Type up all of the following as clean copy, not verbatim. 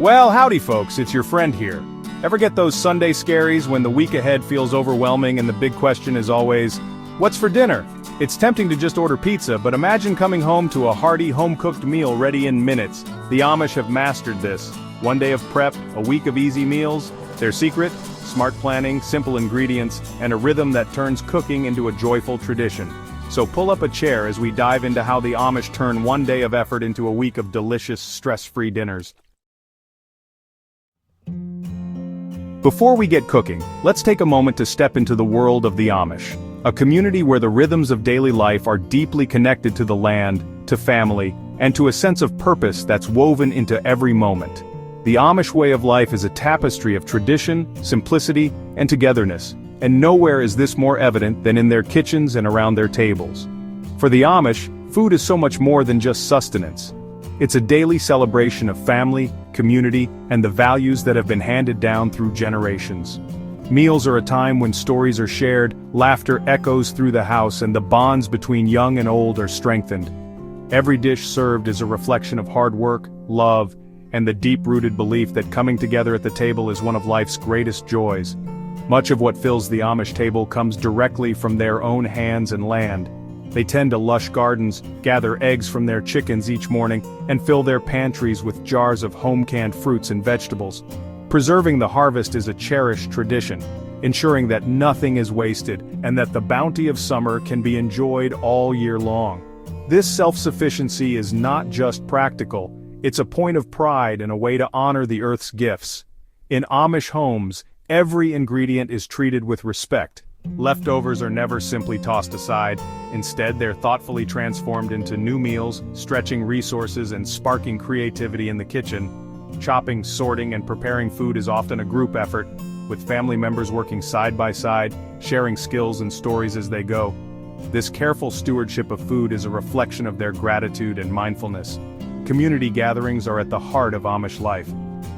Well, howdy folks, it's your friend here. Ever get those Sunday scaries when the week ahead feels overwhelming and the big question is always, what's for dinner? It's tempting to just order pizza, but imagine coming home to a hearty, home-cooked meal ready in minutes. The Amish have mastered this. One day of prep, a week of easy meals. Their secret? Smart planning, simple ingredients, and a rhythm that turns cooking into a joyful tradition. So pull up a chair as we dive into how the Amish turn one day of effort into a week of delicious, stress-free dinners. Before we get cooking, let's take a moment to step into the world of the Amish, a community where the rhythms of daily life are deeply connected to the land, to family, and to a sense of purpose that's woven into every moment. The Amish way of life is a tapestry of tradition, simplicity, and togetherness, and nowhere is this more evident than in their kitchens and around their tables. For the Amish, food is so much more than just sustenance. It's a daily celebration of family, community, and the values that have been handed down through generations. Meals are a time when stories are shared, laughter echoes through the house, and the bonds between young and old are strengthened. Every dish served is a reflection of hard work, love, and the deep-rooted belief that coming together at the table is one of life's greatest joys. Much of what fills the Amish table comes directly from their own hands and land. They tend to lush gardens, gather eggs from their chickens each morning, and fill their pantries with jars of home-canned fruits and vegetables. Preserving the harvest is a cherished tradition, ensuring that nothing is wasted and that the bounty of summer can be enjoyed all year long. This self-sufficiency is not just practical, it's a point of pride and a way to honor the earth's gifts. In Amish homes, every ingredient is treated with respect. Leftovers are never simply tossed aside. Instead, they're thoughtfully transformed into new meals, stretching resources and sparking creativity in the kitchen. Chopping, sorting, and preparing food is often a group effort, with family members working side by side, sharing skills and stories as they go. This careful stewardship of food is a reflection of their gratitude and mindfulness. Community gatherings are at the heart of Amish life.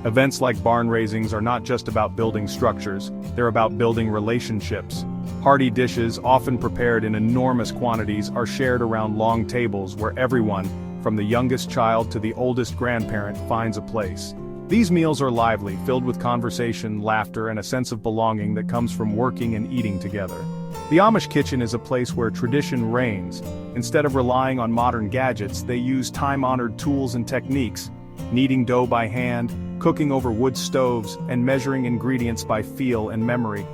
Events like barn raisings are not just about building structures, they're about building relationships. Hearty dishes, often prepared in enormous quantities, are shared around long tables where everyone, from the youngest child to the oldest grandparent, finds a place. These meals are lively, filled with conversation, laughter, and a sense of belonging that comes from working and eating together. The Amish kitchen is a place where tradition reigns. Instead of relying on modern gadgets, they use time-honored tools and techniques, kneading dough by hand, cooking over wood stoves, and measuring ingredients by feel and memory.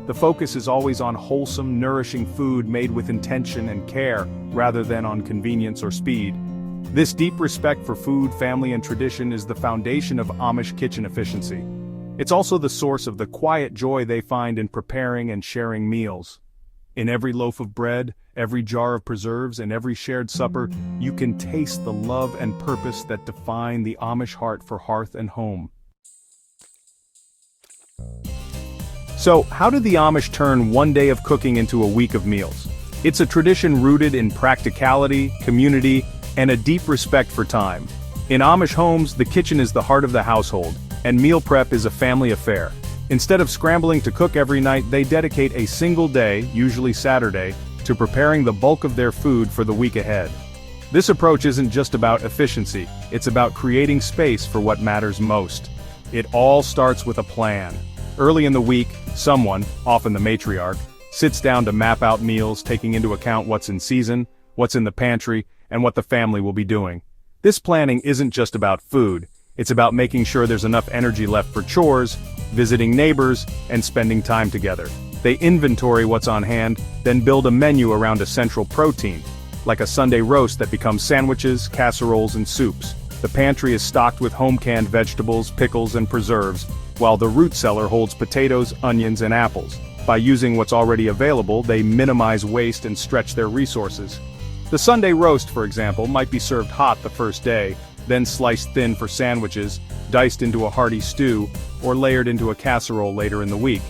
The focus is always on wholesome, nourishing food made with intention and care, rather than on convenience or speed. This deep respect for food, family, and tradition is the foundation of Amish kitchen efficiency. It's also the source of the quiet joy they find in preparing and sharing meals. In every loaf of bread, every jar of preserves, and every shared supper, you can taste the love and purpose that define the Amish heart for hearth and home. So, how did the Amish turn one day of cooking into a week of meals? It's a tradition rooted in practicality, community, and a deep respect for time. In Amish homes, the kitchen is the heart of the household, and meal prep is a family affair. Instead of scrambling to cook every night, they dedicate a single day, usually Saturday, to preparing the bulk of their food for the week ahead. This approach isn't just about efficiency, it's about creating space for what matters most. It all starts with a plan. Early in the week, someone, often the matriarch, sits down to map out meals, taking into account what's in season, what's in the pantry, and what the family will be doing. This planning isn't just about food, it's about making sure there's enough energy left for chores, visiting neighbors, and spending time together. They inventory what's on hand, then build a menu around a central protein, like a Sunday roast that becomes sandwiches, casseroles, and soups. The pantry is stocked with home-canned vegetables, pickles, and preserves, while the root cellar holds potatoes, onions, and apples. By using what's already available, they minimize waste and stretch their resources. The Sunday roast, for example, might be served hot the first day, then sliced thin for sandwiches, diced into a hearty stew, or layered into a casserole later in the week.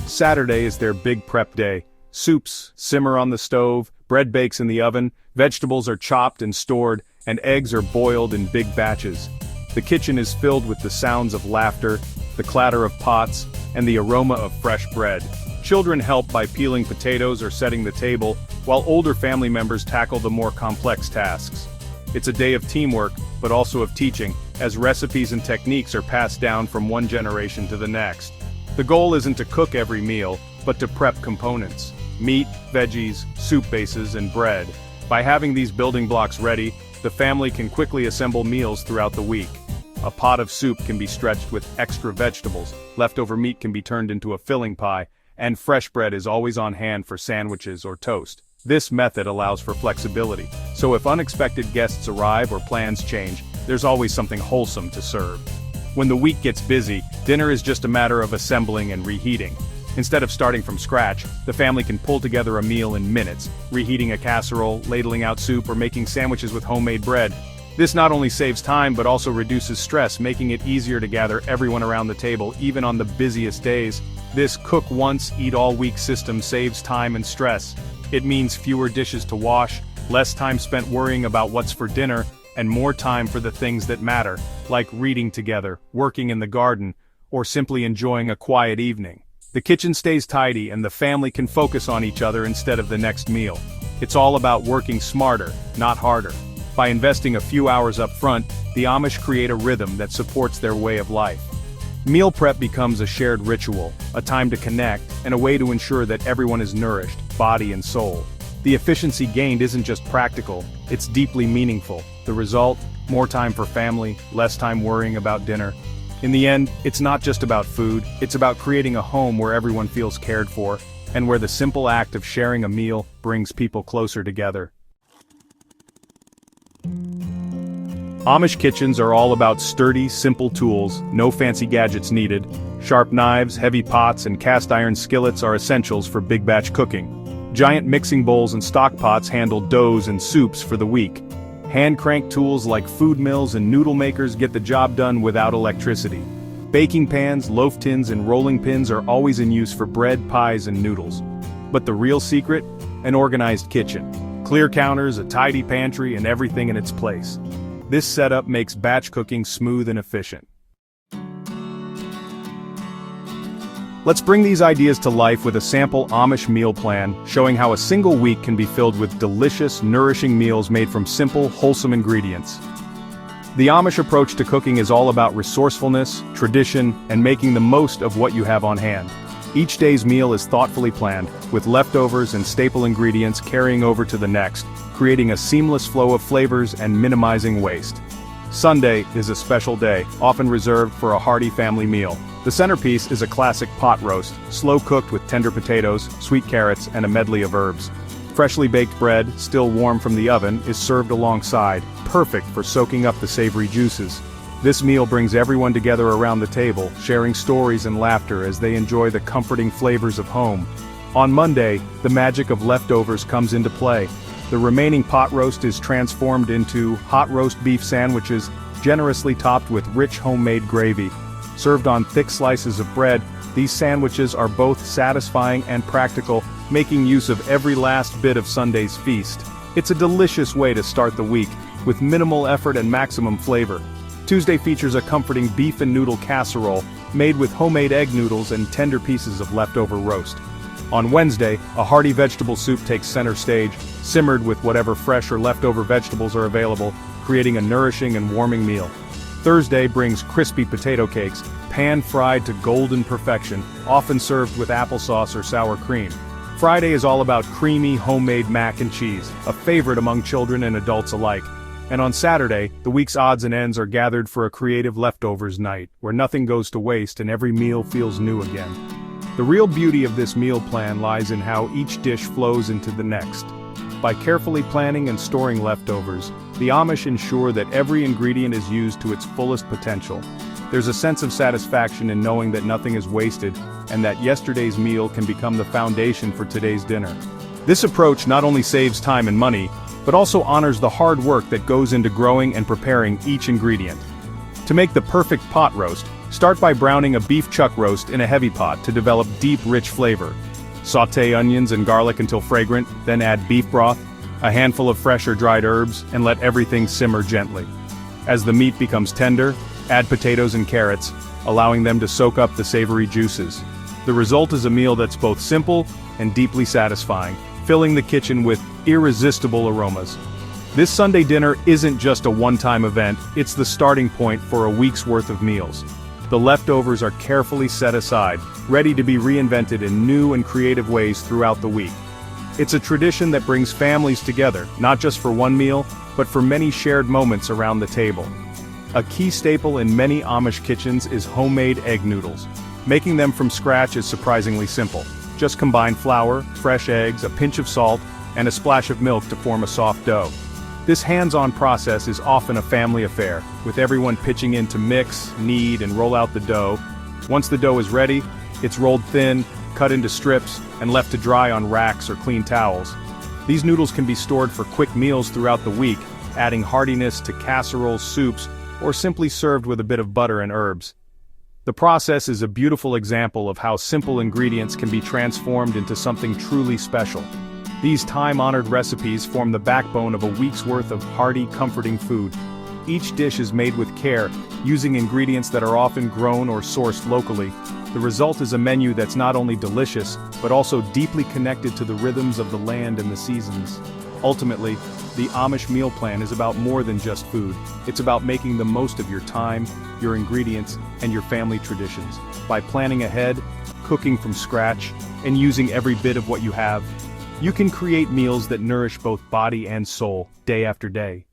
Saturday is their big prep day. Soups simmer on the stove, bread bakes in the oven, vegetables are chopped and stored, and eggs are boiled in big batches. The kitchen is filled with the sounds of laughter, the clatter of pots, and the aroma of fresh bread. Children help by peeling potatoes or setting the table, while older family members tackle the more complex tasks. It's a day of teamwork, but also of teaching, as recipes and techniques are passed down from one generation to the next. The goal isn't to cook every meal, but to prep components: meat, veggies, soup bases, and bread. By having these building blocks ready, the family can quickly assemble meals throughout the week. A pot of soup can be stretched with extra vegetables, leftover meat can be turned into a filling pie, and fresh bread is always on hand for sandwiches or toast. This method allows for flexibility, so if unexpected guests arrive or plans change, there's always something wholesome to serve. When the week gets busy, dinner is just a matter of assembling and reheating. Instead of starting from scratch, the family can pull together a meal in minutes, reheating a casserole, ladling out soup, or making sandwiches with homemade bread. This not only saves time but also reduces stress, making it easier to gather everyone around the table even on the busiest days. This cook once, eat all week system saves time and stress. It means fewer dishes to wash, less time spent worrying about what's for dinner, and more time for the things that matter, like reading together, working in the garden, or simply enjoying a quiet evening. The kitchen stays tidy and the family can focus on each other instead of the next meal. It's all about working smarter, not harder. By investing a few hours up front, the Amish create a rhythm that supports their way of life. Meal prep becomes a shared ritual, a time to connect, and a way to ensure that everyone is nourished, body and soul. The efficiency gained isn't just practical, it's deeply meaningful. The result? More time for family, less time worrying about dinner. In the end, it's not just about food, it's about creating a home where everyone feels cared for, and where the simple act of sharing a meal brings people closer together. Amish kitchens are all about sturdy, simple tools, no fancy gadgets needed. Sharp knives, heavy pots, and cast iron skillets are essentials for big batch cooking. Giant mixing bowls and stock pots handle doughs and soups for the week. Hand-crank tools like food mills and noodle makers get the job done without electricity. Baking pans, loaf tins, and rolling pins are always in use for bread, pies, and noodles. But the real secret? An organized kitchen. Clear counters, a tidy pantry, and everything in its place. This setup makes batch cooking smooth and efficient. Let's bring these ideas to life with a sample Amish meal plan, showing how a single week can be filled with delicious, nourishing meals made from simple, wholesome ingredients. The Amish approach to cooking is all about resourcefulness, tradition, and making the most of what you have on hand. Each day's meal is thoughtfully planned, with leftovers and staple ingredients carrying over to the next, creating a seamless flow of flavors and minimizing waste. Sunday is a special day, often reserved for a hearty family meal. The centerpiece is a classic pot roast, slow-cooked with tender potatoes, sweet carrots, and a medley of herbs. Freshly baked bread, still warm from the oven, is served alongside, perfect for soaking up the savory juices. This meal brings everyone together around the table, sharing stories and laughter as they enjoy the comforting flavors of home. On Monday, the magic of leftovers comes into play. The remaining pot roast is transformed into hot roast beef sandwiches, generously topped with rich homemade gravy. Served on thick slices of bread, these sandwiches are both satisfying and practical, making use of every last bit of Sunday's feast. It's a delicious way to start the week, with minimal effort and maximum flavor. Tuesday features a comforting beef and noodle casserole, made with homemade egg noodles and tender pieces of leftover roast. On Wednesday, a hearty vegetable soup takes center stage, simmered with whatever fresh or leftover vegetables are available, creating a nourishing and warming meal. Thursday brings crispy potato cakes, pan-fried to golden perfection, often served with applesauce or sour cream. Friday is all about creamy, homemade mac and cheese, a favorite among children and adults alike. And on Saturday, the week's odds and ends are gathered for a creative leftovers night, where nothing goes to waste and every meal feels new again. The real beauty of this meal plan lies in how each dish flows into the next. By carefully planning and storing leftovers, the Amish ensure that every ingredient is used to its fullest potential. There's a sense of satisfaction in knowing that nothing is wasted, and that yesterday's meal can become the foundation for today's dinner. This approach not only saves time and money, but also honors the hard work that goes into growing and preparing each ingredient. To make the perfect pot roast, start by browning a beef chuck roast in a heavy pot to develop deep, rich flavor. Sauté onions and garlic until fragrant, then add beef broth, a handful of fresh or dried herbs, and let everything simmer gently. As the meat becomes tender, add potatoes and carrots, allowing them to soak up the savory juices. The result is a meal that's both simple and deeply satisfying, filling the kitchen with irresistible aromas. This Sunday dinner isn't just a one-time event, it's the starting point for a week's worth of meals. The leftovers are carefully set aside, ready to be reinvented in new and creative ways throughout the week. It's a tradition that brings families together, not just for one meal, but for many shared moments around the table. A key staple in many Amish kitchens is homemade egg noodles. Making them from scratch is surprisingly simple. Just combine flour, fresh eggs, a pinch of salt, and a splash of milk to form a soft dough. This hands-on process is often a family affair, with everyone pitching in to mix, knead, and roll out the dough. Once the dough is ready, it's rolled thin, cut into strips, and left to dry on racks or clean towels. These noodles can be stored for quick meals throughout the week, adding heartiness to casseroles, soups, or simply served with a bit of butter and herbs. The process is a beautiful example of how simple ingredients can be transformed into something truly special. These time-honored recipes form the backbone of a week's worth of hearty, comforting food. Each dish is made with care, using ingredients that are often grown or sourced locally. The result is a menu that's not only delicious, but also deeply connected to the rhythms of the land and the seasons. Ultimately, the Amish meal plan is about more than just food. It's about making the most of your time, your ingredients, and your family traditions. By planning ahead, cooking from scratch, and using every bit of what you have, you can create meals that nourish both body and soul, day after day.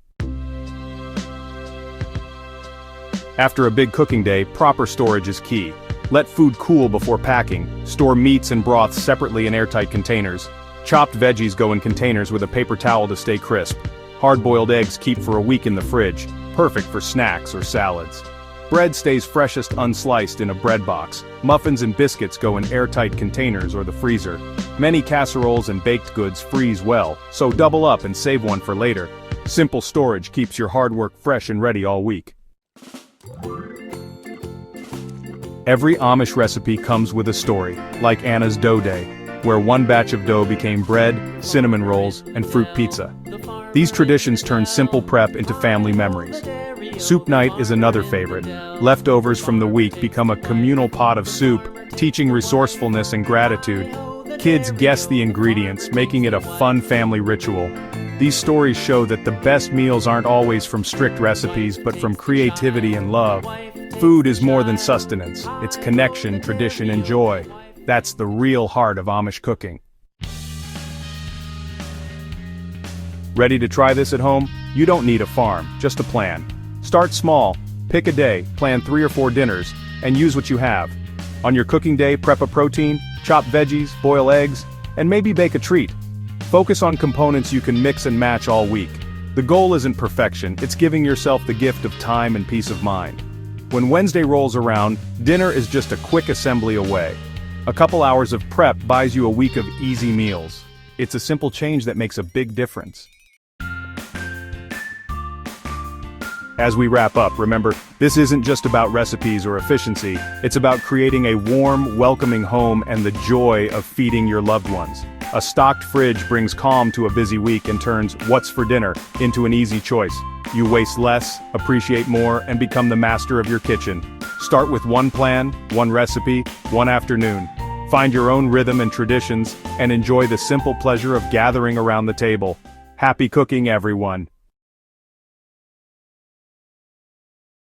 After a big cooking day, proper storage is key. Let food cool before packing. Store meats and broths separately in airtight containers. Chopped veggies go in containers with a paper towel to stay crisp. Hard-boiled eggs keep for a week in the fridge, perfect for snacks or salads. Bread stays freshest unsliced in a bread box. Muffins and biscuits go in airtight containers or the freezer. Many casseroles and baked goods freeze well, so double up and save one for later. Simple storage keeps your hard work fresh and ready all week. Every Amish recipe comes with a story, like Anna's dough day, where one batch of dough became bread, cinnamon rolls, and fruit pizza. These traditions turn simple prep into family memories. Soup night is another favorite. Leftovers from the week become a communal pot of soup, teaching resourcefulness and gratitude. Kids guess the ingredients, making it a fun family ritual. These stories show that the best meals aren't always from strict recipes, but from creativity and love. Food is more than sustenance, it's connection, tradition, and joy. That's the real heart of Amish cooking. Ready to try this at home? You don't need a farm, just a plan. Start small, pick a day, plan 3 or 4 dinners, and use what you have. On your cooking day, prep a protein, chop veggies, boil eggs, and maybe bake a treat. Focus on components you can mix and match all week. The goal isn't perfection, it's giving yourself the gift of time and peace of mind. When Wednesday rolls around, dinner is just a quick assembly away. A couple hours of prep buys you a week of easy meals. It's a simple change that makes a big difference. As we wrap up, remember, this isn't just about recipes or efficiency, it's about creating a warm, welcoming home and the joy of feeding your loved ones. A stocked fridge brings calm to a busy week and turns "what's for dinner" into an easy choice. You waste less, appreciate more, and become the master of your kitchen. Start with one plan, one recipe, one afternoon. Find your own rhythm and traditions, and enjoy the simple pleasure of gathering around the table. Happy cooking, everyone!